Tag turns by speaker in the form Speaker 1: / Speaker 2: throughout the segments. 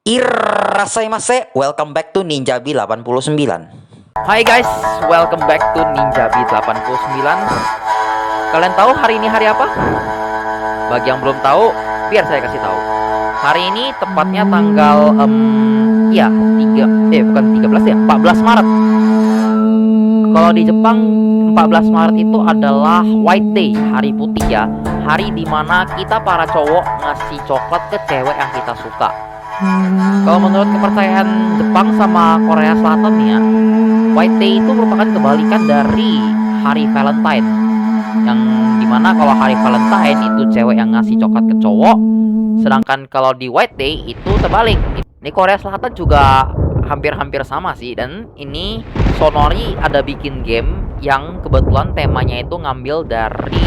Speaker 1: Irasaimasu, welcome back to Ninjabi 89.
Speaker 2: Hai guys, welcome back to Ninjabi 89. Kalian tahu hari ini hari apa? Bagi yang belum tahu, biar saya kasih tahu. Hari ini tepatnya tanggal 14 Maret. Kalau di Jepang 14 Maret itu adalah White Day, hari putih ya. Hari dimana kita para cowok ngasih coklat ke cewek yang kita suka. Kalau menurut kepercayaan Jepang sama Korea Selatan nih ya, White Day itu merupakan kebalikan dari hari Valentine. Yang dimana kalau hari Valentine itu cewek yang ngasih coklat ke cowok, sedangkan kalau di White Day itu terbalik. Ini Korea Selatan juga hampir-hampir sama sih. Dan ini Sonori ada bikin game yang kebetulan temanya itu ngambil dari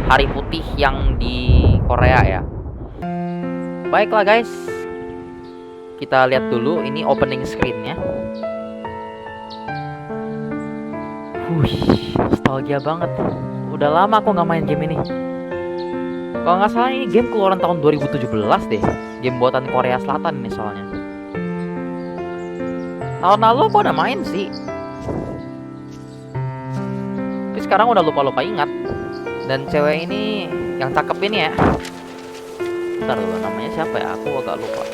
Speaker 2: hari putih yang di Korea ya. Baiklah guys, kita lihat dulu ini opening screen-nya. Nostalgia banget. Udah lama aku nggak main game ini. Kalau nggak salah ini game keluaran tahun 2017 deh. Game buatan Korea Selatan ini soalnya. Tahun lalu aku udah main sih. Tapi sekarang udah lupa-lupa ingat. Dan cewek ini yang cakep ini ya. Bentar dulu, namanya siapa ya? Aku agak lupa.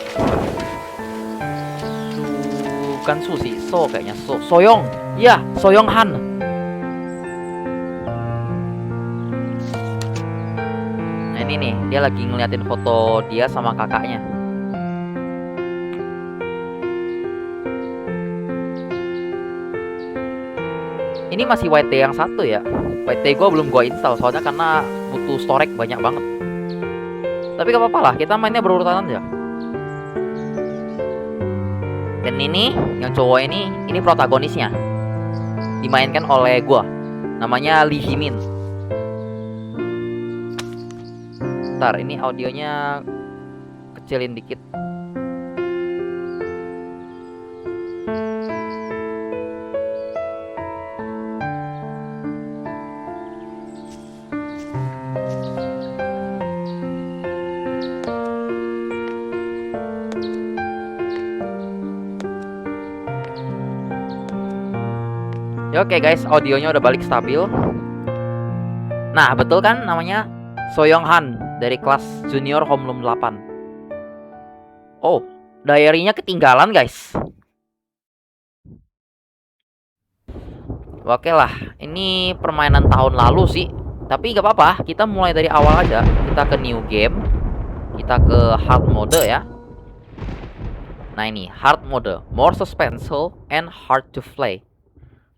Speaker 2: Bukan Susi, kayaknya Soyoung. Iya, Soyoung Han. Nah ini nih, dia lagi ngeliatin foto dia sama kakaknya. Ini masih White Day yang satu ya. White Day gue belum gue install soalnya karena butuh storage banyak banget. Tapi gak apa-apa lah, kita mainnya berurutan aja. Dan ini, yang cowok ini protagonisnya. Dimainkan oleh gua. Namanya Lee Jimin. Ntar, ini audionya kecilin dikit. Oke guys, audionya udah balik stabil. Nah, betul kan namanya Soyoung Han dari kelas Junior Homeroom 8. Oh, diary-nya ketinggalan guys. Oke lah, ini permainan tahun lalu sih. Tapi gak apa-apa, kita mulai dari awal aja. Kita ke new game. Kita ke hard mode ya. Nah ini, hard mode. More suspenseful and hard to play.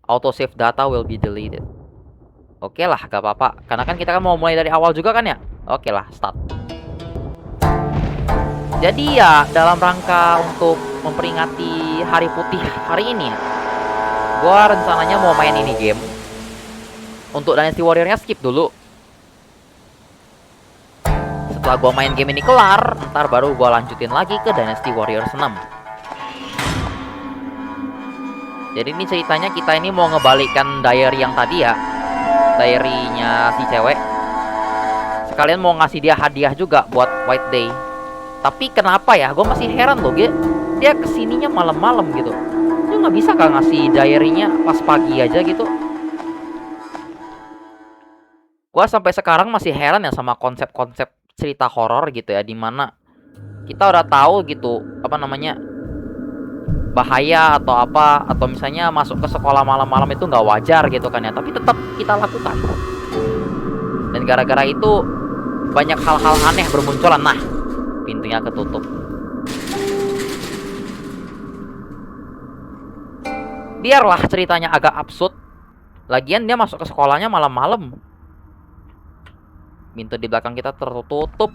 Speaker 2: Autosave data will be deleted. Oke lah, gak apa-apa. Karena kan kita kan mau mulai dari awal juga kan ya. Oke lah, start. Jadi ya, dalam rangka untuk memperingati Hari Putih hari ini, gua rencananya mau main ini game. Untuk Dynasty Warrior-nya skip dulu. Setelah gua main game ini kelar, ntar baru gua lanjutin lagi ke Dynasty Warrior 6. Jadi ini ceritanya kita ini mau ngebalikkan diary yang tadi ya. Diary-nya si cewek. Sekalian mau ngasih dia hadiah juga buat White Day. Tapi kenapa ya? Gue masih heran loh, dia kesininya malam-malam gitu. Dia nggak bisa kan ngasih diary-nya pas pagi aja gitu. Gue sampai sekarang masih heran ya sama konsep-konsep cerita horor gitu ya, dimana kita udah tahu gitu apa namanya, bahaya atau apa, atau misalnya masuk ke sekolah malam-malam itu nggak wajar gitu kan ya, tapi tetap kita lakukan. Dan gara-gara itu banyak hal-hal aneh bermunculan. Nah, pintunya ketutup. Biarlah ceritanya agak absurd. Lagian dia masuk ke sekolahnya malam-malam. Pintu di belakang kita tertutup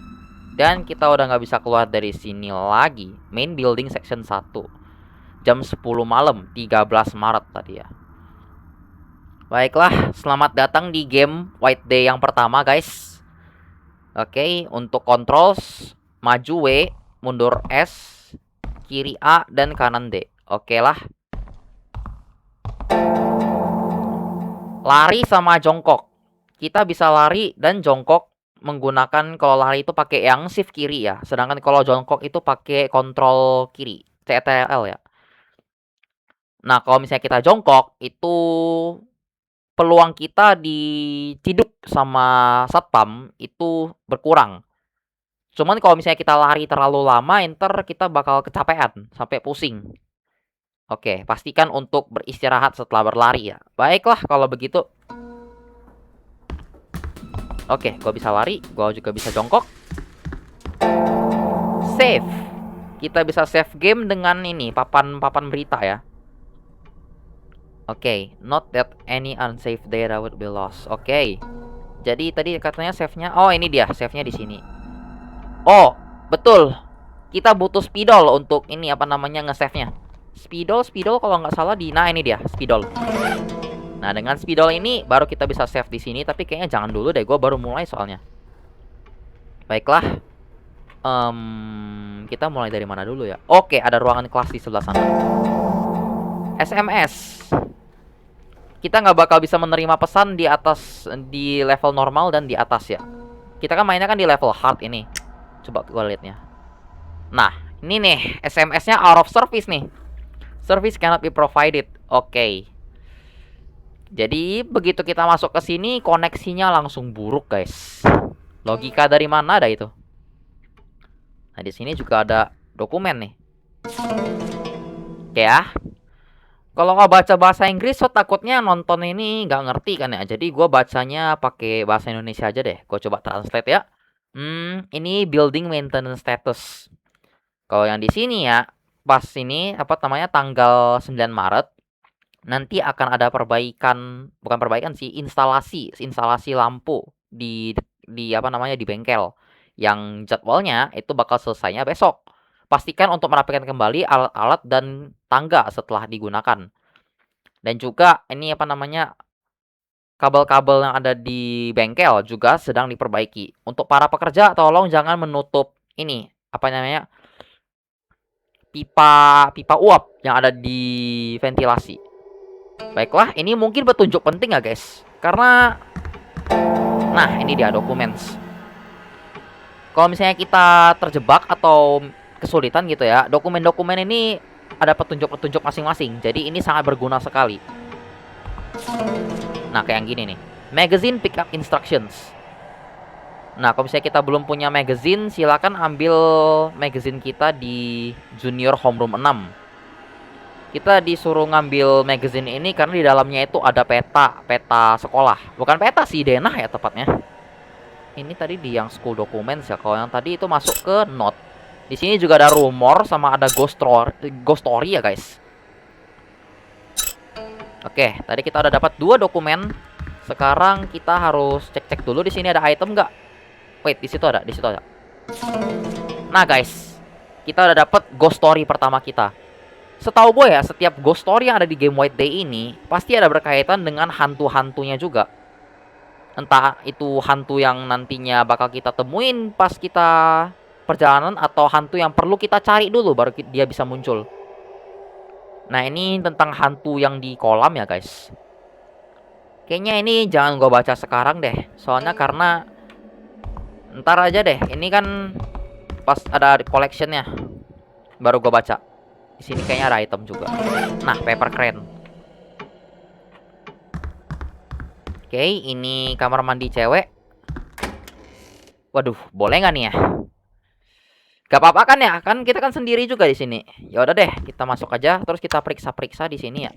Speaker 2: dan kita udah nggak bisa keluar dari sini lagi. Main building section 1. Jam 10 malam, 13 Maret tadi ya. Baiklah, selamat datang di game White Day yang pertama guys. Oke, untuk controls, maju W, mundur S, kiri A, dan kanan D. Oke lah. Lari sama jongkok. Kita bisa lari dan jongkok menggunakan kalau lari itu pakai yang shift kiri ya. Sedangkan kalau jongkok itu pakai kontrol kiri, CTRL ya. Nah, kalau misalnya kita jongkok itu peluang kita diciduk sama satpam itu berkurang. Cuman kalau misalnya kita lari terlalu lama, entar kita bakal kecapean sampai pusing. Oke, pastikan untuk beristirahat setelah berlari ya. Baiklah kalau begitu. Oke, gua bisa lari, gua juga bisa jongkok. Save. Kita bisa save game dengan ini, papan berita ya. Oke, not that any unsaved data would be lost. Oke. Jadi tadi katanya save-nya, oh ini dia, save-nya di sini. Oh, betul. Kita butuh spidol untuk ini apa namanya nge-save-nya. Spidol kalau nggak salah nah ini dia, spidol. Nah, dengan spidol ini baru kita bisa save di sini, tapi kayaknya jangan dulu deh, gue baru mulai soalnya. Baiklah. Kita mulai dari mana dulu ya? Oke, ada ruangan kelas di sebelah sana. SMS. Kita nggak bakal bisa menerima pesan di atas, di level normal dan di atas ya. Kita kan mainnya kan di level hard ini. Coba gue liatnya. Nah, ini nih SMS-nya out of service nih. Service cannot be provided. Oke. Jadi begitu kita masuk ke sini, koneksinya langsung buruk, guys. Logika dari mana ada itu? Nah, di sini juga ada dokumen nih. Oke ya. Kalau nggak baca bahasa Inggris, so takutnya nonton ini nggak ngerti kan ya. Jadi gue bacanya pakai bahasa Indonesia aja deh. Gue coba translate ya. Ini building maintenance status. Kalau yang di sini ya, pas ini apa namanya tanggal 9 Maret nanti akan ada perbaikan, bukan perbaikan sih, instalasi lampu di apa namanya di bengkel. Yang jadwalnya itu bakal selesainya besok. Pastikan untuk merapikan kembali alat-alat dan tangga setelah digunakan. Dan juga ini apa namanya kabel-kabel yang ada di bengkel juga sedang diperbaiki. Untuk para pekerja tolong jangan menutup ini apa namanya pipa uap yang ada di ventilasi. Baiklah, ini mungkin petunjuk penting ya guys. Karena nah, ini dia documents. Kalau misalnya kita terjebak atau kesulitan gitu ya, dokumen-dokumen ini ada petunjuk-petunjuk masing-masing. Jadi ini sangat berguna sekali. Nah, kayak yang gini nih. Magazine pickup instructions. Nah, kalau misalnya kita belum punya magazine, silakan ambil magazine kita di Junior Homeroom 6. Kita disuruh ngambil magazine ini karena di dalamnya itu ada peta sekolah. Bukan peta sih, denah ya tepatnya. Ini tadi di yang school documents ya. Kalau yang tadi itu masuk ke note. Di sini juga ada rumor sama ada ghost story ya guys. Oke, tadi kita udah dapat 2 dokumen. Sekarang kita harus cek-cek dulu di sini ada item nggak? Wait, di situ ada, di situ ada. Nah guys, kita udah dapat ghost story pertama kita. Setahu gue ya, setiap ghost story yang ada di game White Day ini pasti ada berkaitan dengan hantu-hantunya juga. Entah itu hantu yang nantinya bakal kita temuin pas kita perjalanan atau hantu yang perlu kita cari dulu baru dia bisa muncul. Nah, ini tentang hantu yang di kolam ya guys. Kayaknya ini jangan gue baca sekarang deh. Soalnya karena ntar aja deh. Ini kan pas ada collectionnya baru gue baca. Di sini kayaknya ada item juga. Nah, paper crane. Oke, ini kamar mandi cewek. Waduh, boleh nggak nih ya? Gak apa-apa kan ya? Kan kita kan sendiri juga di sini. Ya udah deh, kita masuk aja. Terus kita periksa-periksa di sini ya.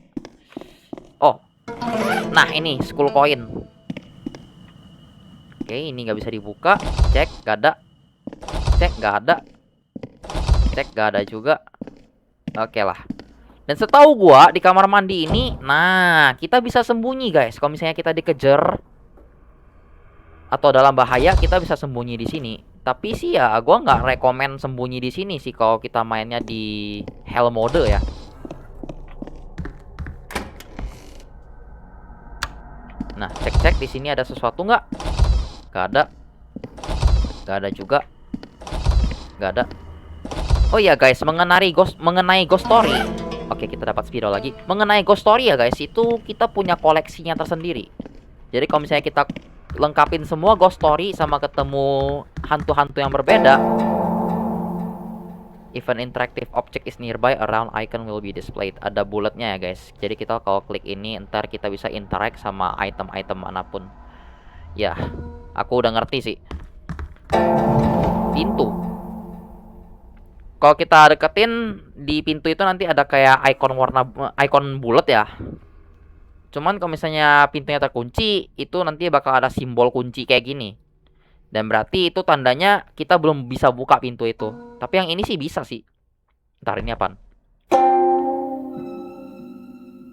Speaker 2: Oh, nah ini 10 koin. Oke, ini nggak bisa dibuka. Cek, gak ada. Cek, gak ada. Cek, gak ada juga. Oke lah. Dan setahu gua di kamar mandi ini, nah kita bisa sembunyi guys. Kalau misalnya kita dikejar atau dalam bahaya, kita bisa sembunyi di sini. Tapi sih ya, gua nggak rekomen sembunyi di sini sih kalau kita mainnya di hell mode ya. Nah, cek-cek di sini ada sesuatu nggak? Gak ada. Gak ada juga. Gak ada. Oh iya guys, mengenai ghost story. Oke, kita dapat spidol lagi. Mengenai ghost story ya guys, itu kita punya koleksinya tersendiri. Jadi kalau misalnya kita lengkapin semua ghost story sama ketemu hantu-hantu yang berbeda. If an interactive object is nearby, a round icon will be displayed. Ada bulletnya ya guys. Jadi kita kalau klik ini, ntar kita bisa interact sama item-item manapun. Ya, aku udah ngerti sih. Pintu. Kalau kita deketin di pintu itu nanti ada kayak icon bulat ya. Cuman kalau misalnya pintunya terkunci, itu nanti bakal ada simbol kunci kayak gini. Dan berarti itu tandanya kita belum bisa buka pintu itu. Tapi yang ini sih bisa sih. Ntar ini apaan?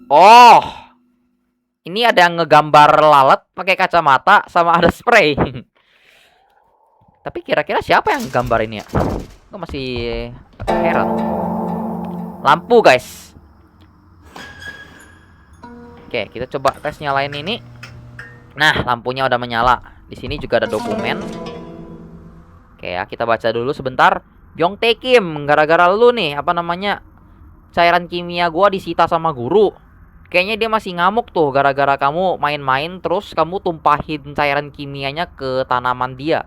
Speaker 2: Oh, ini ada yang ngegambar lalat pakai kacamata sama ada spray. Tapi kira-kira siapa yang gambar ini ya? Gue masih heran. Lampu guys. Oke, kita coba tes nyalain ini. Nah, lampunya udah menyala. Di sini juga ada dokumen. Oke ya, kita baca dulu sebentar. Byongtae Kim, gara-gara lu nih, apa namanya, cairan kimia gua disita sama guru. Kayaknya dia masih ngamuk tuh gara-gara kamu main-main terus kamu tumpahin cairan kimianya ke tanaman dia.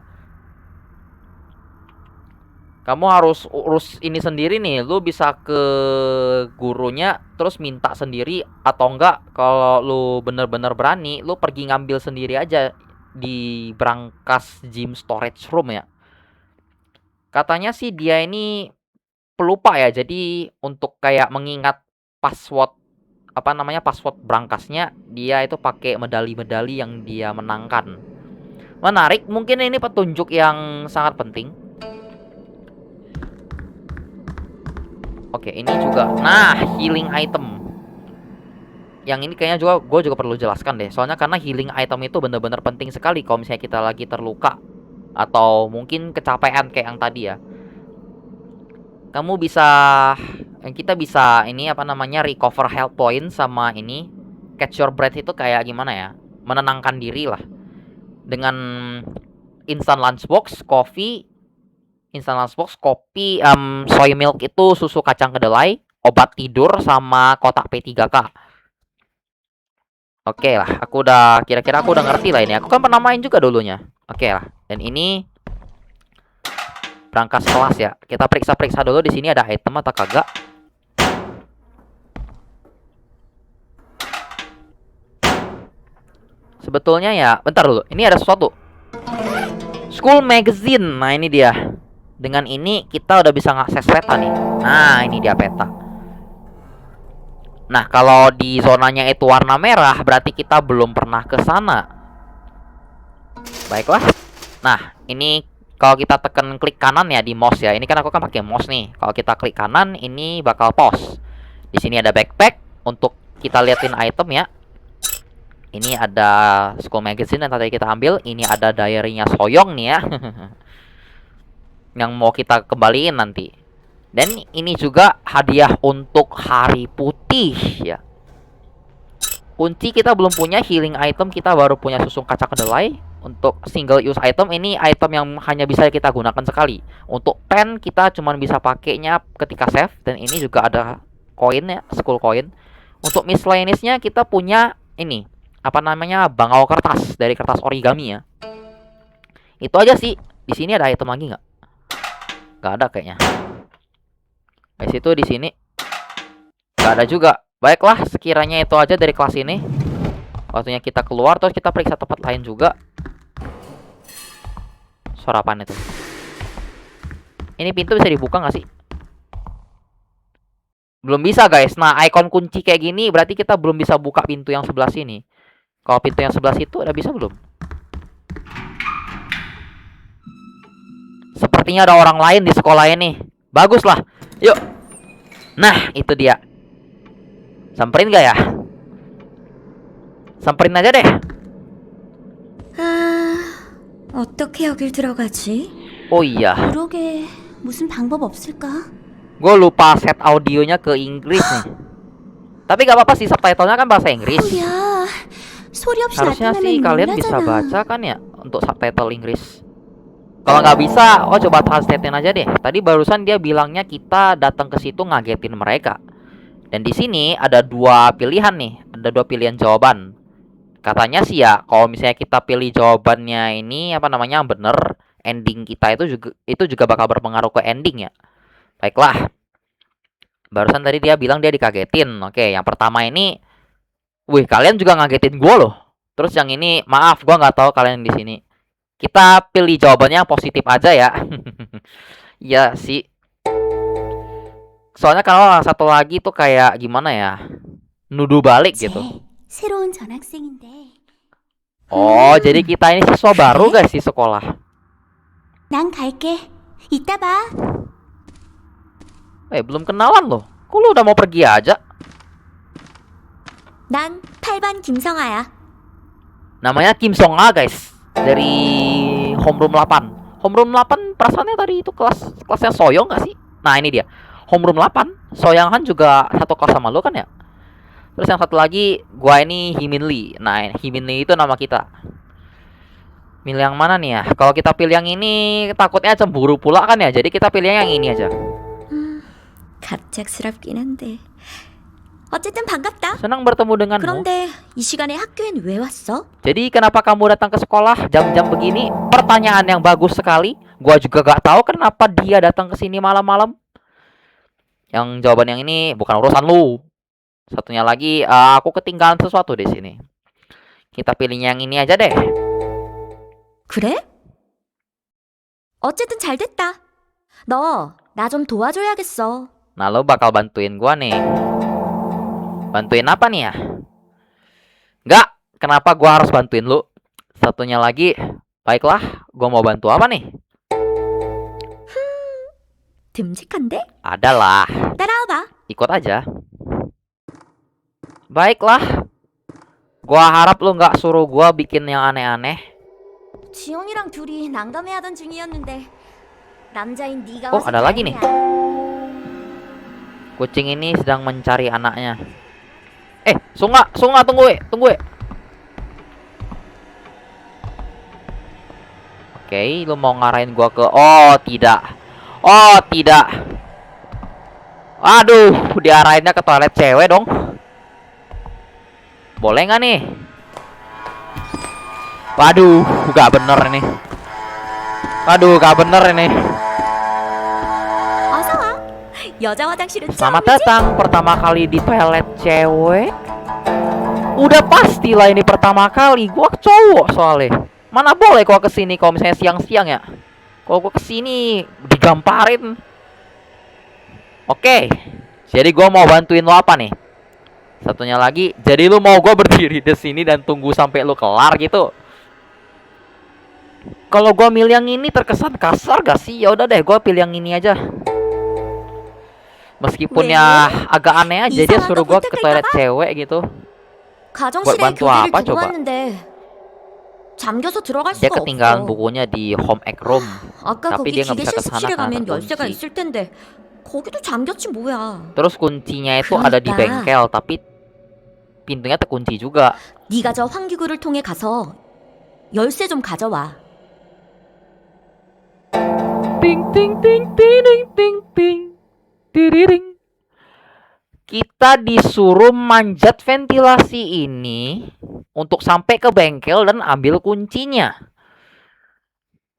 Speaker 2: Kamu harus urus ini sendiri nih. Lu bisa ke gurunya terus minta sendiri, atau enggak kalau lu bener-bener berani, lu pergi ngambil sendiri aja di brankas gym storage room ya. Katanya sih dia ini pelupa ya. Jadi untuk kayak mengingat password, apa namanya, password brankasnya, dia itu pakai medali-medali yang dia menangkan. Menarik, mungkin ini petunjuk yang sangat penting. Oke, ini juga. Nah, healing item. Yang ini kayaknya juga gue juga perlu jelaskan deh. Soalnya karena healing item itu bener-bener penting sekali kalau misalnya kita lagi terluka atau mungkin kecapean kayak yang tadi ya. Kamu bisa, kita bisa ini apa namanya, recover health point sama ini catch your breath. Itu kayak gimana ya, menenangkan diri lah. Dengan instant lunchbox, kopi, soy milk itu susu kacang kedelai, obat tidur sama kotak P3K. Oke lah, aku udah kira-kira aku udah ngerti lah ini. Aku kan pernah main juga dulunya. Oke lah. Dan ini brankas kelas ya. Kita periksa-periksa dulu di sini ada item atau kagak. Sebetulnya ya, bentar dulu. Ini ada sesuatu. School magazine. Nah, ini dia. Dengan ini kita udah bisa ngakses peta nih. Nah, ini dia peta. Nah, kalau di zonanya itu warna merah, berarti kita belum pernah ke sana. Baiklah. Nah, ini kalau kita tekan klik kanan ya di mouse ya. Ini kan aku kan pakai mouse nih. Kalau kita klik kanan, ini bakal pause. Di sini ada backpack untuk kita liatin item ya. Ini ada school magazine yang tadi kita ambil. Ini ada diary-nya Soyoung nih ya. Yang mau kita kembaliin nanti. Dan ini juga hadiah untuk Hari Putih ya. Kunci kita belum punya, healing item kita baru punya susu kacang kedelai. Untuk single use item, ini item yang hanya bisa kita gunakan sekali. Untuk pen kita cuma bisa pakainya ketika save. Dan ini juga ada koin ya, school coin. Untuk miscellaneous-nya kita punya ini, apa namanya, bangau kertas dari kertas origami ya. Itu aja sih. Di sini ada item lagi nggak? Nggak ada kayaknya. Di situ, di sini nggak ada juga. Baiklah, sekiranya itu aja dari kelas ini. Waktunya kita keluar, terus kita periksa tempat lain juga. Suara apaan itu? Ini pintu bisa dibuka nggak sih? Belum bisa guys. Nah, ikon kunci kayak gini berarti kita belum bisa buka pintu yang sebelah sini. Kalau pintu yang sebelah situ udah bisa belum? Sepertinya ada orang lain di sekolah ini. Bagus lah. Yuk. Nah, itu dia. Samperin gak ya? Samperin aja deh.
Speaker 3: 어떻게 여길 들어가지?
Speaker 2: Oh iya,
Speaker 3: 그러게 무슨 방법 없을까?
Speaker 2: gue lupa set audionya ke Inggris nih. Tapi gak apa-apa sih, subtitlenya kan bahasa Inggris.
Speaker 3: 야, 소리 없이
Speaker 2: Harusnya sih
Speaker 3: 나타나면
Speaker 2: kalian bisa
Speaker 3: 놀라잖아.
Speaker 2: baca kan ya untuk subtitle Inggris. Kalau nggak bisa, oh coba translatein aja deh. Tadi barusan dia bilangnya kita datang ke situ ngagetin mereka. Dan di sini ada dua pilihan nih, ada dua pilihan jawaban. Katanya sih ya, kalau misalnya kita pilih jawabannya ini apa namanya bener, ending kita itu juga bakal berpengaruh ke ending ya. Baiklah. Barusan tadi dia bilang dia dikagetin. Oke, yang pertama ini, wih kalian juga ngagetin gue loh. Terus yang ini, maaf gue nggak tahu kalian di sini. Kita pilih jawabannya yang positif aja ya. Iya sih. Soalnya kalau satu lagi tuh kayak gimana ya? Nuduh balik gitu.
Speaker 3: 새로운 전학생인데.
Speaker 2: Oh, jadi kita ini siswa baru guys di sekolah.
Speaker 3: 난 갈게. 이따 봐.
Speaker 2: Belum kenalan loh. Kok lu udah mau pergi aja?
Speaker 3: 난 8반 김성아야.
Speaker 2: Namanya Kim Song A guys. Dari homeroom 8. Homeroom 8 perasaannya tadi itu kelasnya Soyong gak sih? Nah ini dia. Homeroom 8. Soyang Han juga satu kelas sama lu kan ya? Terus yang satu lagi, gua ini Himin Lee. Nah, Himin Lee itu nama kita. Milih yang mana nih ya? Kalau kita pilih yang ini, takutnya cemburu pula kan ya. Jadi kita pilih yang ini aja.
Speaker 3: 갑작스럽긴 한데. 어쨌든 반갑다.
Speaker 2: Senang bertemu denganmu.
Speaker 3: 그런데 이 시간에 학교엔 왜 왔어?
Speaker 2: Jadi kenapa kamu datang ke sekolah jam-jam begini? Pertanyaan yang bagus sekali. Gua juga gak tahu kenapa dia datang ke sini malam-malam. Yang jawaban yang ini bukan urusan lu. Satunya lagi, aku ketinggalan sesuatu di sini. Kita pilihnya yang ini aja deh.
Speaker 3: 그래? 어쨌든 잘 됐다. 너 나 좀 도와줘야겠어.
Speaker 2: Nah, lo bakal bantuin gua nih. Bantuin apa nih ya? Enggak, kenapa gua harus bantuin lu? Satunya lagi, baiklah, gua mau bantu apa nih?
Speaker 3: 듬직한데?
Speaker 2: Adalah,
Speaker 3: 따라와봐.
Speaker 2: ikut aja. Baiklah. Gua harap lu nggak suruh gua bikin yang aneh-aneh.
Speaker 3: 지영이랑 둘이 난감해하던 중이었는데 남자인 네가
Speaker 2: Oh,
Speaker 3: 와서
Speaker 2: ada lagi nih.
Speaker 3: 다행이야.
Speaker 2: Kucing ini sedang mencari anaknya. Sunga, tunggu, tunggu. Oke, lu mau ngarahin gua ke... Oh, tidak. Aduh, diarahinnya ke toilet cewek dong. Boleh nggak nih? Waduh, gak bener ini.
Speaker 3: 어서 와. 여자 화장실은
Speaker 2: Selamat
Speaker 3: 처음이지?
Speaker 2: datang pertama kali di toilet cewek. Udah pastilah ini pertama kali. Gua cowok soalnya. Mana boleh gua kesini kalau misalnya siang-siang ya. Kalau gua kesini digamparin. Oke. Jadi gua mau bantuin lo apa nih? Satunya lagi, jadi lu mau gua berdiri di sini dan tunggu sampai lu kelar gitu? Kalau gua milih yang ini terkesan kasar gak sih? Ya udah deh, gua pilih yang ini aja. Meskipun ya agak aneh aja dia suruh gua ke toilet cewek gitu.
Speaker 3: 가정실에
Speaker 2: bantu
Speaker 3: 교재를
Speaker 2: apa
Speaker 3: 두고
Speaker 2: coba?
Speaker 3: 왔는데 잠겨서 들어갈
Speaker 2: Dia
Speaker 3: 수가
Speaker 2: ketinggalan
Speaker 3: 없어.
Speaker 2: bukunya di home ec room.
Speaker 3: 아까
Speaker 2: tapi
Speaker 3: 거기
Speaker 2: dia nggak
Speaker 3: 기계
Speaker 2: bisa
Speaker 3: 실습실에
Speaker 2: kesana
Speaker 3: 가면
Speaker 2: karena
Speaker 3: 열쇠가
Speaker 2: kunci.
Speaker 3: 있을 텐데 거기도 잠겼지 뭐야.
Speaker 2: Terus kuncinya itu ada di
Speaker 3: 그러니까.
Speaker 2: bengkel, tapi pintunya terkunci juga.
Speaker 3: 네가 저 환기구를 통해 가서 열쇠 좀 가져와.
Speaker 2: Ting ting ting ting ting ting ting. Tiriring. Kita disuruh manjat ventilasi ini untuk sampai ke bengkel dan ambil kuncinya.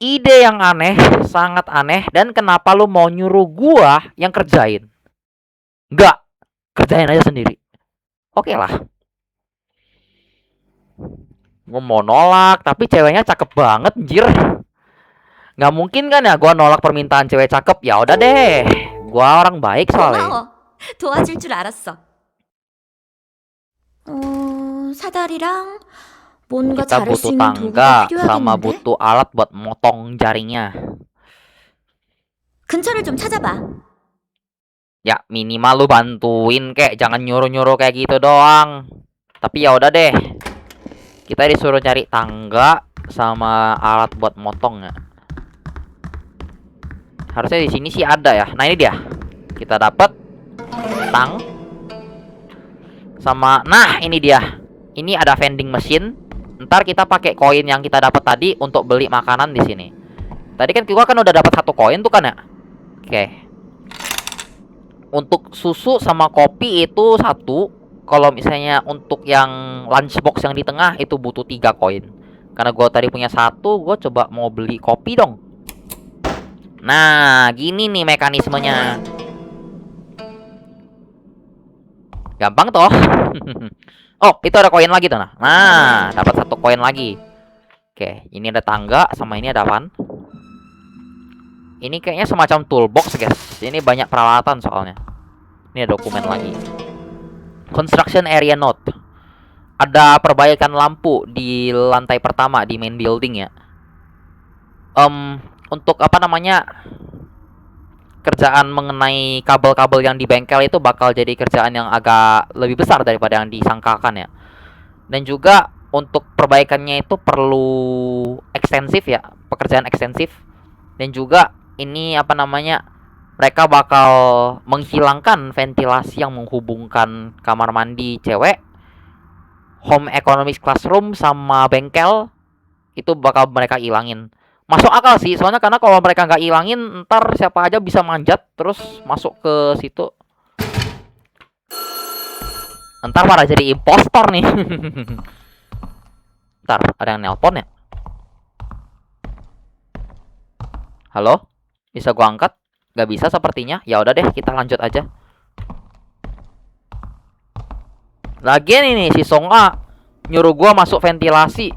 Speaker 2: Ide yang aneh, sangat aneh. Dan kenapa lu mau nyuruh gua yang kerjain? Enggak, kerjain aja sendiri. Oke lah. Gua mau nolak, tapi ceweknya cakep banget, anjir. Nggak mungkin kan ya gua nolak permintaan cewek cakep. Ya udah deh. Gua orang baik soalnya.
Speaker 3: 고마워. 도와줄 줄 알았어. 사다리랑 뭔가
Speaker 2: Kita
Speaker 3: 자를 수
Speaker 2: butuh
Speaker 3: 있는
Speaker 2: tangga
Speaker 3: 도구가
Speaker 2: sama
Speaker 3: 필요하겠는데?
Speaker 2: butuh alat buat motong jaringnya.
Speaker 3: 근처를 좀 찾아봐.
Speaker 2: Ya minimal lu bantuin kek, jangan nyuruh-nyuruh kayak gitu doang. Tapi ya udah deh. Kita disuruh cari tangga sama alat buat motong ya. Harusnya di sini sih ada ya. Nah ini dia. Kita dapat tang sama ini dia. Ini ada vending machine. Ntar kita pakai koin yang kita dapat tadi untuk beli makanan di sini. Tadi kan kita udah dapat 1 koin tuh kan ya. Oke. Untuk susu sama kopi itu 1. kalau misalnya untuk yang lunchbox yang di tengah itu butuh 3 koin. Karena gue tadi punya 1, gue coba mau beli kopi dong. Nah, gini nih mekanismenya. Gampang toh. Oh, itu ada koin lagi tuh nah. Nah, dapat 1 koin lagi. Oke, ini ada tangga sama ini ada apaan? Ini kayaknya semacam toolbox, guys. Ini banyak peralatan soalnya. Ini ada dokumen lagi. Construction area note. Ada perbaikan lampu di lantai pertama di main building ya. Untuk apa namanya? Kerjaan mengenai kabel-kabel yang di bengkel itu bakal jadi kerjaan yang agak lebih besar daripada yang disangkakan ya. Dan juga untuk perbaikannya itu perlu ekstensif ya, pekerjaan ekstensif. Dan juga ini apa namanya, mereka bakal menghilangkan ventilasi yang menghubungkan kamar mandi cewek, home economics classroom sama bengkel. Itu bakal mereka ilangin. Masuk akal sih, soalnya karena kalau mereka nggak ilangin, ntar siapa aja bisa manjat terus masuk ke situ. Ntar malah jadi impostor nih. Ntar ada yang nelpon ya. Halo? Bisa gua angkat? Gak bisa sepertinya. Ya udah deh, kita lanjut aja. Lagian ini si Songa nyuruh gua masuk ventilasi.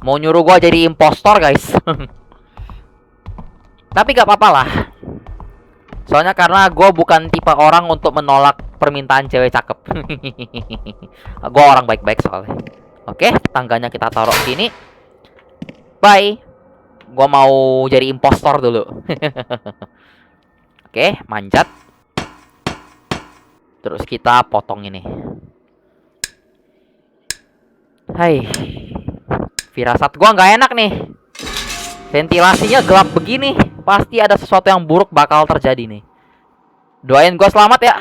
Speaker 2: Mau nyuruh gua jadi impostor, guys. Tapi gak apa-apa lah. Soalnya karena gua bukan tipe orang untuk menolak permintaan cewek cakep. Gua orang baik-baik soalnya. Oke, tangganya kita taruh sini. Bye. Gua mau jadi impostor dulu. Oke, manjat. Terus kita potong ini. Hai. Firasat gua nggak enak nih. Ventilasinya gelap begini, pasti ada sesuatu yang buruk bakal terjadi nih. Doain gua selamat ya.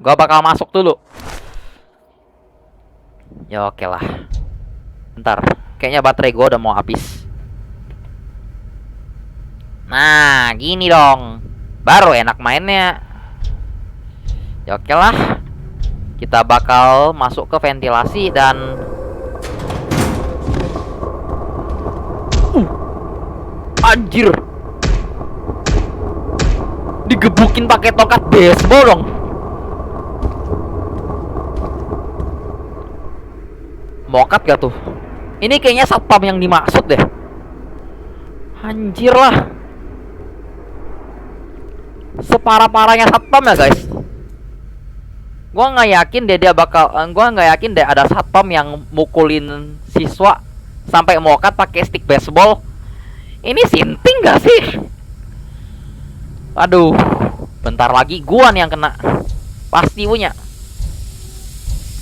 Speaker 2: Gua bakal masuk dulu. Ya oke lah. Bentar, kayaknya baterai gua udah mau habis. Nah, gini dong. Baru enak mainnya. Ya oke lah. Kita bakal masuk ke ventilasi dan anjir. Digebukin pakai tongkat baseball dong. Mokat gak tuh? Ini kayaknya satpam yang dimaksud deh. Anjir lah. Separah-parahnya satpam ya guys. Gua nggak yakin deh gua nggak yakin deh ada satpam yang mukulin siswa sampai mokat pakai stick baseball. Ini sinting gak sih? Aduh, bentar lagi gua nih yang kena. Pasti punya.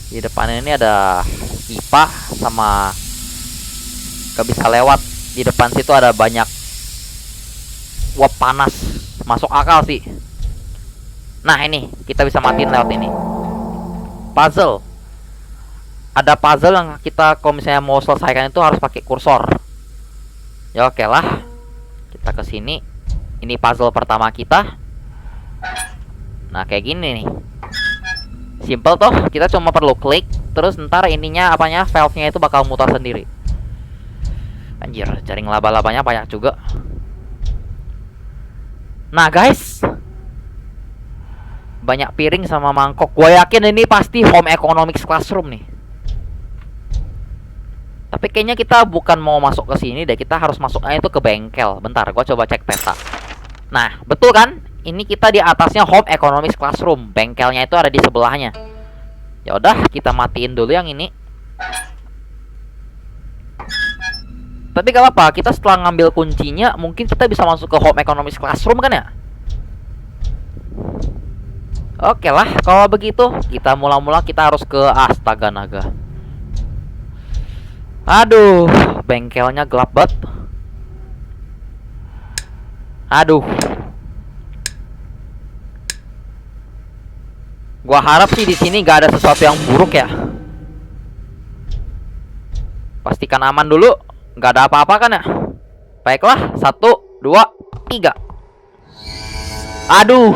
Speaker 2: Di depan ini ada pipa sama gak bisa lewat. Di depan situ ada banyak uap panas. Masuk akal sih. Nah ini, kita bisa matiin lewat ini. Puzzle. Ada puzzle yang kita kalau misalnya mau selesaikan itu harus pakai kursor. Ya oke lah. Kita ke sini. Ini puzzle pertama kita. Nah, kayak gini nih. Simple toh. Kita cuma perlu klik, terus ntar ininya apanya, valve-nya itu bakal mutar sendiri. Anjir, jaring laba-labanya banyak juga. Nah, guys. Banyak piring sama mangkok. Gue yakin ini pasti home economics classroom nih. Tapi kayaknya kita bukan mau masuk ke sini deh, kita harus masuknya itu ke bengkel. Bentar, gua coba cek peta. Nah, betul kan? Ini kita di atasnya home economics classroom, bengkelnya itu ada di sebelahnya. Ya udah, kita matiin dulu yang ini. Tapi gak apa-apa, kita setelah ngambil kuncinya, mungkin kita bisa masuk ke home economics classroom kan ya? Oke lah, kalau begitu kita mula-mula kita harus ke astaga naga. Aduh, bengkelnya gelap banget. Aduh. Gua harap sih di sini gak ada sesuatu yang buruk ya. Pastikan aman dulu, gak ada apa-apa kan ya. Baiklah, 1, 2, 3. Aduh.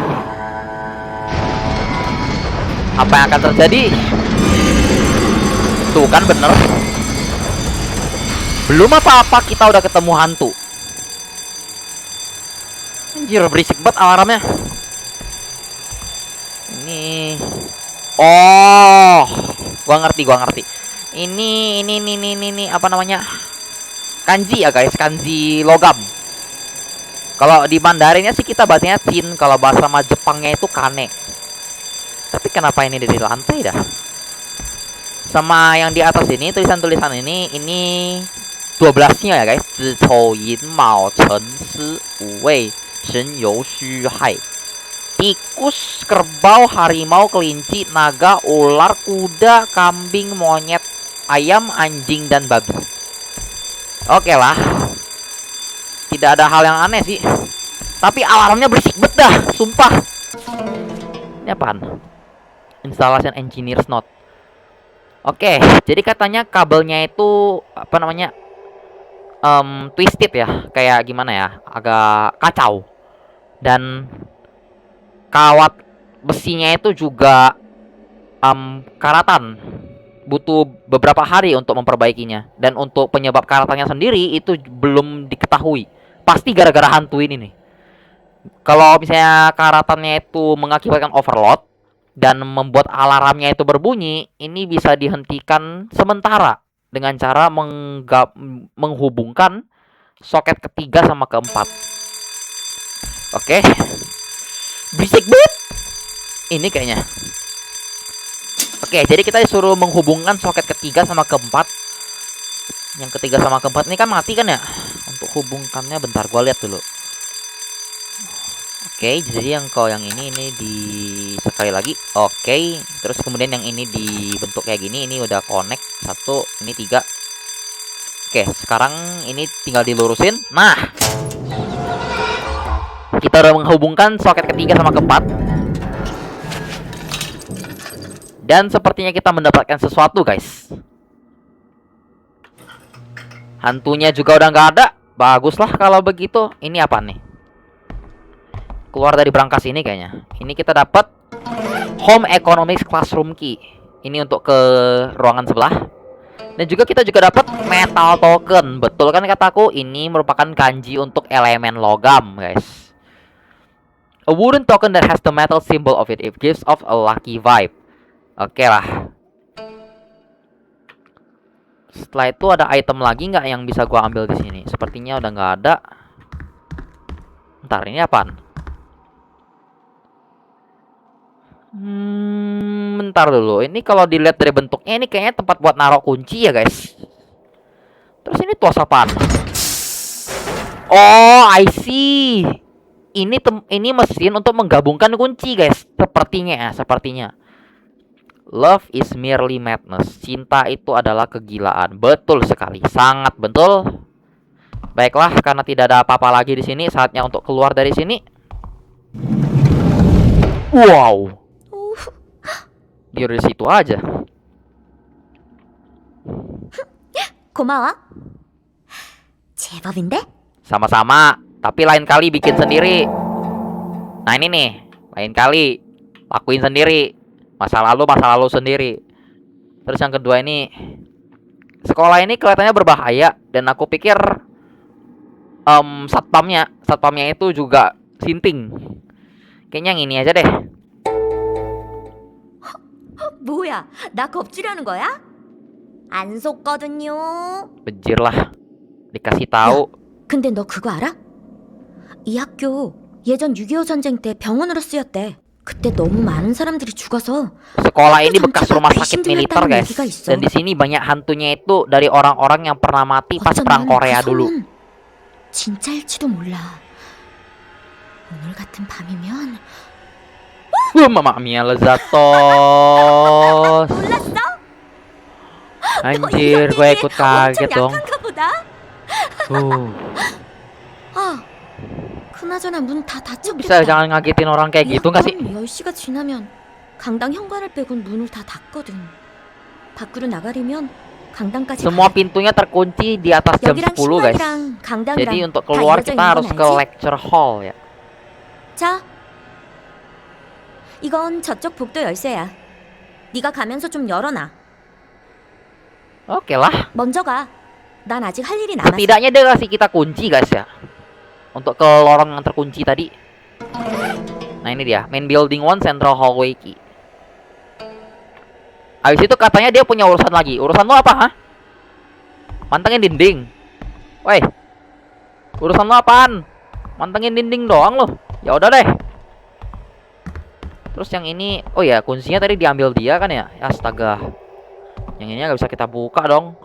Speaker 2: Apa yang akan terjadi? Tuh kan bener. Belum apa-apa kita udah ketemu hantu. Anjir, berisik banget alarmnya. Ini. Oh, gua ngerti. Ini apa namanya? Kanji ya guys, kanji logam. Kalau di Mandarinnya sih kita bahasanya Chin, kalau bahasa Jepangnya itu Kane. Tapi kenapa ini dari lantai dah? Sama yang di atas ini, tulisan-tulisan ini 12-nya ya guys. Zhou yin mao chen si wu wei shen you xu hai. Tikus, kerbau, harimau, kelinci, naga, ular, kuda, kambing, monyet, ayam, anjing, dan babi. Oke lah. Tidak ada hal yang aneh sih. Tapi alarmnya berisik banget dah, sumpah. Ini apaan? Installation engineer's note. Oke, jadi katanya kabelnya itu apa namanya? Twisted ya, kayak gimana ya? Agak kacau. Dan kawat besinya itu juga karatan. Butuh beberapa hari untuk memperbaikinya. Dan untuk penyebab karatannya sendiri itu belum diketahui. Pasti gara-gara hantu ini nih. Kalau misalnya karatannya itu mengakibatkan overload dan membuat alarmnya itu berbunyi, ini bisa dihentikan sementara dengan cara menghubungkan soket ketiga sama keempat. Oke. Berisik banget. Ini kayaknya. Oke, jadi kita disuruh menghubungkan soket ketiga sama keempat. Yang ketiga sama keempat ini kan mati kan ya? Untuk hubungkannya bentar, gua lihat dulu. Oke, jadi yang ini di sekali lagi. Oke, terus kemudian yang ini dibentuk kayak gini, ini udah connect. 1, ini 3. Oke, sekarang ini tinggal dilurusin. Nah, kita udah menghubungkan soket ketiga sama keempat. Dan sepertinya kita mendapatkan sesuatu, guys. Hantunya juga udah nggak ada. Baguslah kalau begitu. Ini apa nih? Keluar dari brankas ini kayaknya. Ini kita dapat Home Economics Classroom Key. Ini untuk ke ruangan sebelah. Dan juga kita dapat metal token. Betul kan kataku? Ini merupakan kanji untuk elemen logam, guys. A wooden token that has the metal symbol of it. It gives off a lucky vibe. Oke lah. Setelah itu ada item lagi nggak yang bisa gua ambil di sini? Sepertinya udah nggak ada. Ntar ini apaan? Bentar dulu. Ini kalau dilihat dari bentuknya ini kayaknya tempat buat naruh kunci ya guys. Terus ini tuas apaan? Oh, I see. Ini mesin untuk menggabungkan kunci guys. Sepertinya. Love is merely madness. Cinta itu adalah kegilaan. Betul sekali, sangat betul. Baiklah, karena tidak ada apa-apa lagi di sini, saatnya untuk keluar dari sini. Wow. Dia di situ aja.
Speaker 3: 고마워. 제법인데?
Speaker 2: Sama-sama, tapi lain kali bikin sendiri. Nah ini nih, lain kali lakuin sendiri. Masa lalu sendiri. Terus yang kedua ini, sekolah ini kelihatannya berbahaya dan aku pikir satpamnya itu juga sinting. Kayaknya yang ini aja deh.
Speaker 3: 뭐야? 나 겁주려는 거야? 안 속거든요.
Speaker 2: Bejir lah, dikasih tahu.
Speaker 3: 근데 너 그거 알아? 이 학교 예전 6.25 전쟁 때 병원으로 쓰였대. 그때 너무 많은 사람들이 죽어서
Speaker 2: Sekolah ini bekas rumah sakit militer guys. Dan di sini banyak hantunya itu dari orang-orang yang pernah mati pas perang Korea dulu.
Speaker 3: 진짜일지도 몰라. 오늘 같은 밤이면
Speaker 2: Mamma mia lezatos.
Speaker 3: 몰랐어?
Speaker 2: Anjir, gue ikut kaget dong.
Speaker 3: 약한가 보다. 아, 그나저나 문 다 닫혔겠다.
Speaker 2: Bisa jangan ngagetin orang kayak gitu nggak sih?
Speaker 3: 10시가 지나면 강당 현관을 빼곤 문을 다 닫거든. 밖으로 나가려면 강당까지
Speaker 2: Semua pintunya terkunci di atas jam 10 guys.
Speaker 3: 강당이랑
Speaker 2: Jadi untuk keluar kita harus ke lecture hall ya.
Speaker 3: 자, 이건 저쪽 복도 열쇠야. 네가 가면서 좀 열어놔.
Speaker 2: Oke lah.
Speaker 3: 먼저 가. 난 아직 할 일이 남았어.
Speaker 2: Setidaknya dia kasih kita kunci guys ya, untuk ke lorong yang terkunci tadi. Nah ini dia, main building 1 central hallway key. Habis itu katanya dia punya urusan lagi. Urusan lo apa, ha? Mantengin dinding. Woi, urusan lo apaan? Mantengin dinding doang lo. Ya udah deh. Terus yang ini, oh ya, kuncinya tadi diambil dia kan ya? Astaga. Yang ini nggak bisa kita buka dong.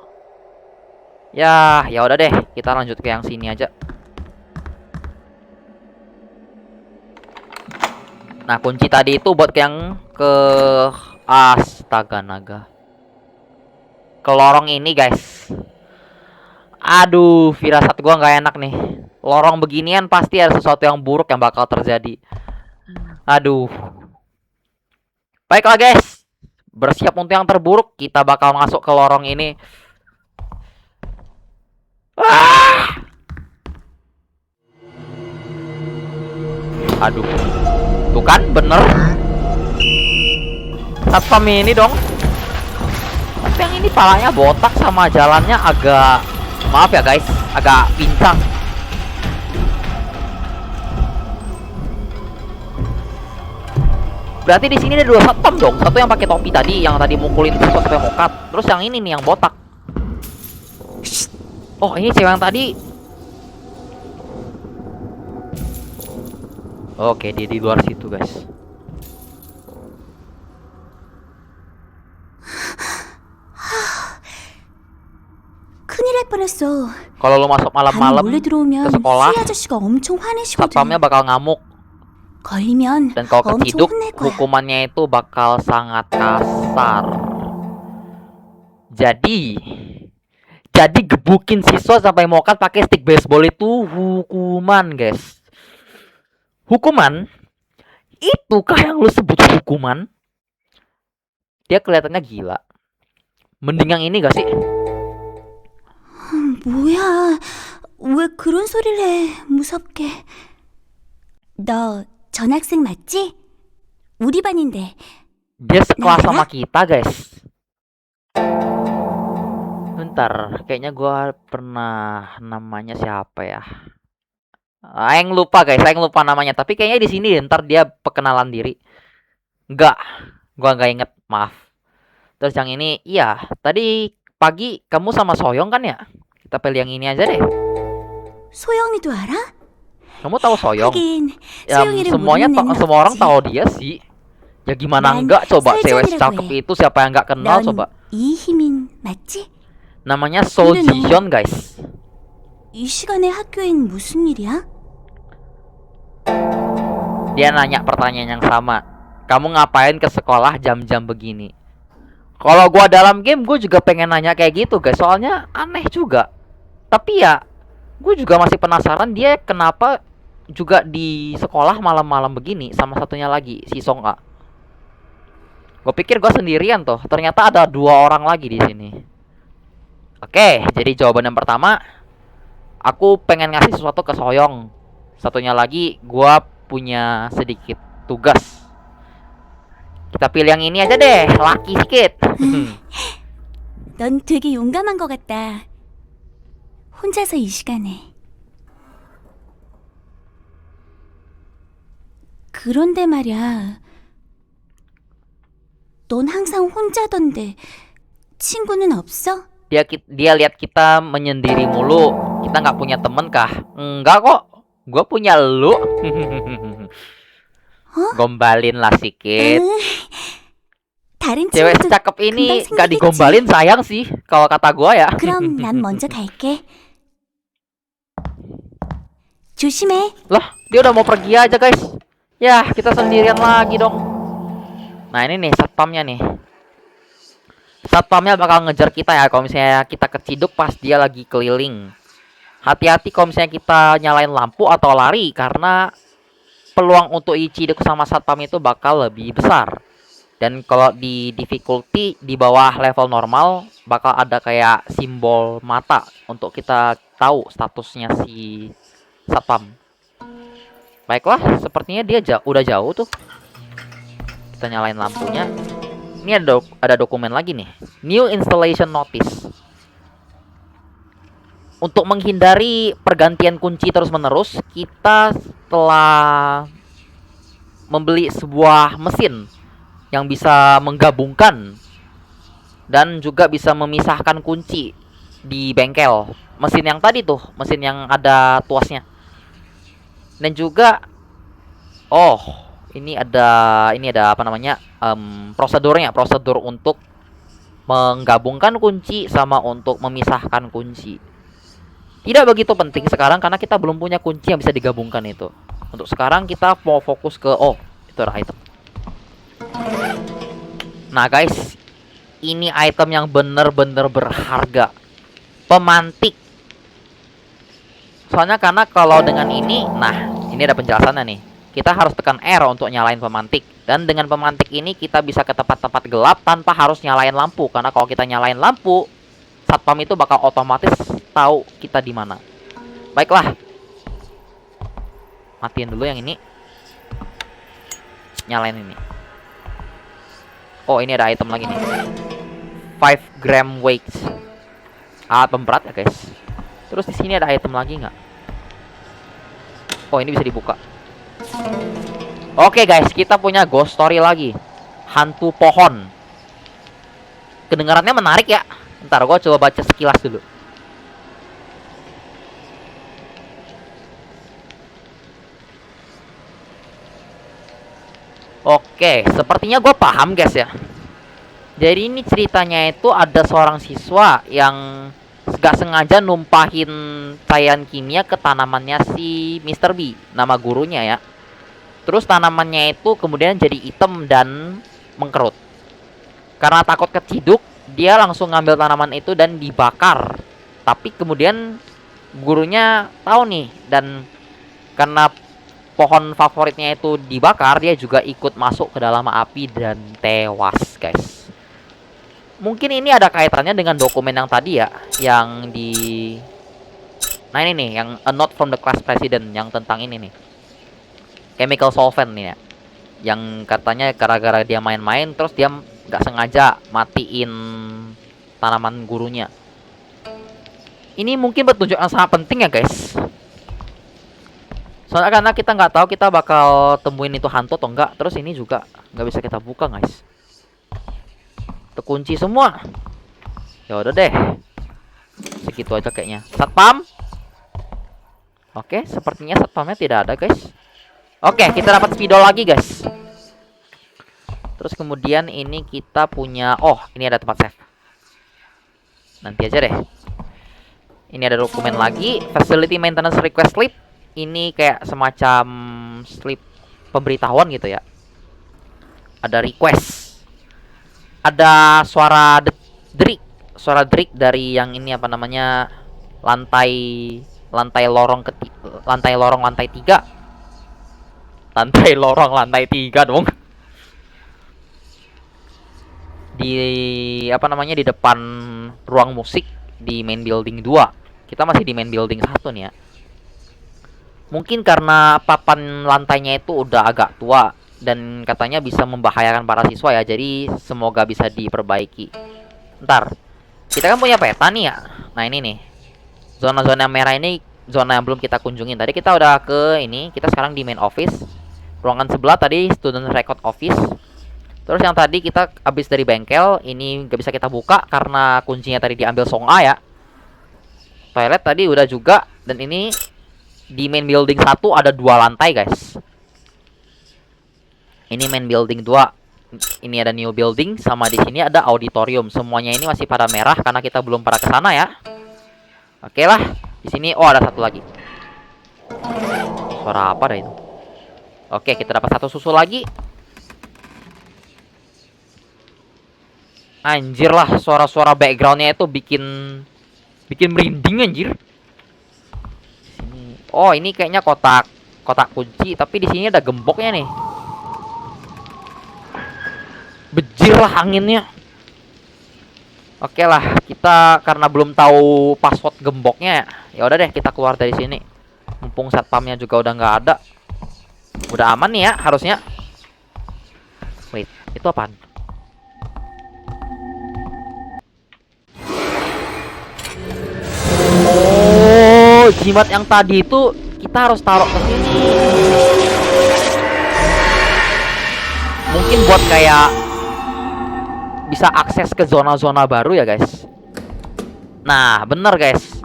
Speaker 2: Ya, ya udah deh, kita lanjut ke yang sini aja. Nah, kunci tadi itu buat yang ke astaga naga. Ke lorong ini, guys. Aduh, firasat gua nggak enak nih. Lorong beginian pasti ada sesuatu yang buruk yang bakal terjadi. Aduh. Baiklah, guys. Bersiap untuk yang terburuk. Kita bakal masuk ke lorong ini. Aduh. Tuh kan, bener. Satpam ini dong. Tapi yang ini palanya botak sama jalannya agak, maaf ya guys, agak pincang. Berarti di sini ada 2 satpam dong. Satu yang pakai topi tadi, yang tadi mukulin siswa sampai mokat. Terus yang ini nih yang botak. Oh, ini cewek yang tadi. Oke, dia di luar situ, guys.
Speaker 3: 큰일 날 뻔했어.
Speaker 2: Kalau lo masuk malam-malam
Speaker 3: 몰래
Speaker 2: ke
Speaker 3: 들어오면
Speaker 2: sekolah,
Speaker 3: 수희 아저씨가 엄청 화내시거든.
Speaker 2: satpamnya bakal ngamuk.
Speaker 3: 걸리면
Speaker 2: Dan kalau
Speaker 3: 엄청
Speaker 2: keciduk,
Speaker 3: 혼낼 거야.
Speaker 2: hukumannya itu bakal sangat kasar. Jadi gebukin siswa sampai mokat pakai stick baseball itu hukuman, guys. Hukuman? Itukah yang lu sebut hukuman? Dia kelihatannya gila. Mending yang ini gak sih?
Speaker 3: 뭐야? 왜 그런 소리를 해? 무섭게. 너 전학생 맞지? 우리 반인데.
Speaker 2: Dia sekelas
Speaker 3: Nah,
Speaker 2: sama kita, guys. Bentar, kayaknya gua pernah, namanya siapa ya? Aing lupa guys, Aing lupa namanya. Tapi kayaknya di sini ntar dia perkenalan diri. Enggak, gua nggak inget, maaf. Terus yang ini, iya. Tadi pagi kamu sama Soyong kan ya? Kita pilih yang ini aja deh.
Speaker 3: 소영이도 알아?
Speaker 2: Kamu tahu Soyong?
Speaker 3: 하긴
Speaker 2: Ya,
Speaker 3: 소영이를
Speaker 2: semuanya
Speaker 3: 모르는 애는
Speaker 2: semua orang
Speaker 3: 없지.
Speaker 2: tahu dia sih. Ya gimana
Speaker 3: 난
Speaker 2: enggak coba, cewek
Speaker 3: 설정이라고
Speaker 2: cakep
Speaker 3: 해.
Speaker 2: itu siapa yang nggak kenal
Speaker 3: 넌
Speaker 2: coba?
Speaker 3: 이희민 맞지?
Speaker 2: Namanya So
Speaker 3: 근데 너-
Speaker 2: Ji-hyun, guys.
Speaker 3: 이 시간에 학교엔 무슨 일이야?
Speaker 2: Dia nanya pertanyaan yang sama. Kamu ngapain ke sekolah jam-jam begini? Kalau gua dalam game, gue juga pengen nanya kayak gitu, guys. Soalnya aneh juga. Tapi ya, gue juga masih penasaran dia kenapa juga di sekolah malam-malam begini. Sama satunya lagi, si Song A. Gue pikir gue sendirian tuh. Ternyata ada 2 orang lagi di sini. Oke, jadi jawaban yang pertama, aku pengen ngasih sesuatu ke Soyong. Satunya lagi, gue punya sedikit tugas. Kita pilih yang ini aja deh, laki sedikit.
Speaker 3: 넌 되게 용감한 것 같다. 혼자서 이 시간에. 그런데 말이야. 넌 항상 혼자던데 친구는 없어?
Speaker 2: Dia lihat kita menyendiri mulu. Kita nggak punya temen kah? Enggak kok. Gue punya lu. Gombalin lah sedikit.
Speaker 3: 다른
Speaker 2: Cewek
Speaker 3: 친구도
Speaker 2: secakep ini
Speaker 3: 금방
Speaker 2: gak
Speaker 3: 생기겠지.
Speaker 2: digombalin sayang sih, kalau kata gue ya.
Speaker 3: 그럼 난 먼저 갈게. 조심해.
Speaker 2: Lah, dia udah mau pergi aja guys. Ya, kita sendirian lagi dong. Nah ini nih satpamnya nih. Satpamnya bakal ngejar kita ya kalau misalnya kita keciduk pas dia lagi keliling. Hati-hati kalau misalnya kita nyalain lampu atau lari, karena peluang untuk diciduk sama satpam itu bakal lebih besar. Dan kalau di difficulty di bawah level normal bakal ada kayak simbol mata untuk kita tahu statusnya si satpam. Baiklah, sepertinya dia udah jauh tuh. Kita nyalain lampunya. Ini ada dokumen lagi nih. New installation notice. Untuk menghindari pergantian kunci terus-menerus, kita telah membeli sebuah mesin yang bisa menggabungkan dan juga bisa memisahkan kunci di bengkel. Mesin yang tadi tuh, mesin yang ada tuasnya. Dan juga ini ada apa namanya? Prosedur untuk menggabungkan kunci sama untuk memisahkan kunci. Tidak begitu penting sekarang karena kita belum punya kunci yang bisa digabungkan itu. Untuk sekarang kita mau fokus ke itu ada item. Nah guys, ini item yang bener-bener berharga. Pemantik. Soalnya karena kalau dengan ini, ini ada penjelasannya nih. Kita harus tekan R untuk nyalain pemantik. Dan dengan pemantik ini kita bisa ke tempat-tempat gelap tanpa harus nyalain lampu. Karena kalau kita nyalain lampu, satpam itu bakal otomatis tahu kita di mana. Baiklah. Matiin dulu yang ini. Nyalain ini. Ini ada item lagi nih. 5 gram weight. Pemberat ya, guys. Terus di sini ada item lagi nggak? Ini bisa dibuka. Oke guys, kita punya ghost story lagi. Hantu pohon. Kedengarannya menarik ya. Ntar gue coba baca sekilas dulu. Oke, sepertinya gue paham guys ya. Jadi ini ceritanya itu ada seorang siswa yang gak sengaja numpahin cairan kimia ke tanamannya si Mr. B, nama gurunya ya. Terus tanamannya itu kemudian jadi hitam dan mengkerut. Karena takut keciduk, dia langsung ngambil tanaman itu dan dibakar. Tapi kemudian gurunya tahu nih, dan karena pohon favoritnya itu dibakar, dia juga ikut masuk ke dalam api dan tewas, guys. Mungkin ini ada kaitannya dengan dokumen yang tadi ya, yang di... Nah ini nih, yang a note from the class president, yang tentang ini nih, chemical solvent nih ya. Yang katanya gara-gara dia main-main, terus dia nggak sengaja matiin tanaman gurunya. Ini mungkin petunjuk yang sangat penting ya guys. Soalnya karena kita nggak tahu kita bakal temuin itu hantu atau enggak. Terus ini juga nggak bisa kita buka guys. Terkunci semua. Ya udah deh. Segitu aja kayaknya. Satpam. Oke, sepertinya satpamnya tidak ada guys. Oke, kita dapat spidol lagi guys. Terus kemudian ini kita punya, ini ada tempat save. Nanti aja deh. Ini ada dokumen lagi, facility maintenance request slip. Ini kayak semacam slip pemberitahuan gitu ya. Ada request. Ada suara derik dari yang ini apa namanya? Lantai lorong lantai 3. Lantai lorong lantai 3 dong. Di apa namanya, di depan ruang musik di main building 2. Kita masih di main building 1 nih ya. Mungkin karena papan lantainya itu udah agak tua dan katanya bisa membahayakan para siswa ya. Jadi semoga bisa diperbaiki. Ntar, kita kan punya peta nih ya. Nah ini nih, zona-zona merah ini zona yang belum kita kunjungin. Tadi kita udah ke ini, kita sekarang di main office. Ruangan sebelah tadi student record office. Terus yang tadi kita habis dari bengkel, ini gak bisa kita buka karena kuncinya tadi diambil Song A ya. Toilet tadi udah juga. Dan ini di main building 1 ada 2 lantai guys. Ini main building 2. Ini ada new building, sama di sini ada auditorium. Semuanya ini masih pada merah karena kita belum pernah ke sana ya. Oke lah, di sini ada satu lagi. Suara apa dah itu? Oke, kita dapat satu susu lagi. Anjir lah, suara-suara backgroundnya itu bikin merinding anjir. Ini kayaknya kotak kunci, tapi di sini ada gemboknya nih. Bejir lah anginnya. Oke lah, kita karena belum tahu password gemboknya, ya udah deh kita keluar dari sini. Mumpung satpamnya juga udah nggak ada. Udah aman nih ya harusnya. Wait, itu apaan? jimat yang tadi itu kita harus taruh ke sini. Mungkin buat kayak bisa akses ke zona-zona baru ya guys. Nah bener guys,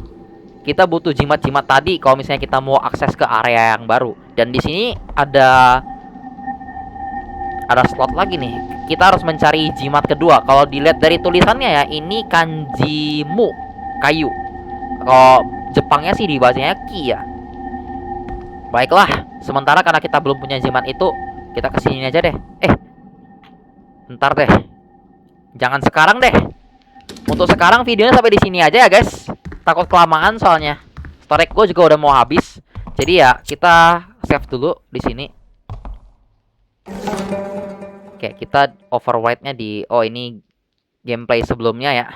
Speaker 2: kita butuh jimat-jimat tadi kalau misalnya kita mau akses ke area yang baru. Dan di sini ada slot lagi nih. Kita harus mencari jimat kedua. Kalau dilihat dari tulisannya ya, ini kanji mu, kayu. Kalau Jepangnya sih dibacanya ki ya. Baiklah, sementara karena kita belum punya jimat itu, kita kesini aja deh. Ntar deh. Jangan sekarang deh. Untuk sekarang videonya sampai di sini aja ya guys. Takut kelamaan soalnya. Storage gue juga udah mau habis. Jadi ya kita save dulu di sini. Oke, kita overwrite-nya di ini gameplay sebelumnya ya.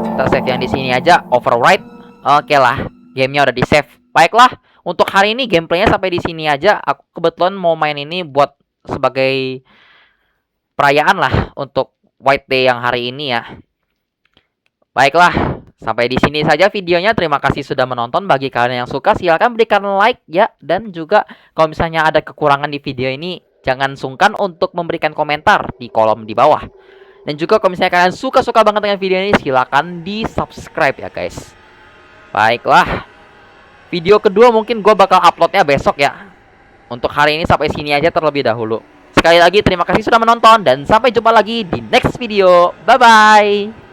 Speaker 2: Kita save yang di sini aja, overwrite. Oke lah, gamenya udah di save. Baiklah, untuk hari ini gameplaynya sampai di sini aja. Aku kebetulan mau main ini buat sebagai perayaan lah untuk White Day yang hari ini ya. Baiklah, sampai di sini saja videonya. Terima kasih sudah menonton. Bagi kalian yang suka, silahkan berikan like ya. Dan juga kalau misalnya ada kekurangan di video ini, jangan sungkan untuk memberikan komentar di kolom di bawah. Dan juga kalau misalnya kalian suka-suka banget dengan video ini, silahkan di subscribe ya guys. Baiklah, video kedua mungkin gue bakal uploadnya besok ya. Untuk hari ini sampai sini aja terlebih dahulu. Sekali lagi terima kasih sudah menonton dan sampai jumpa lagi di next video. Bye-bye.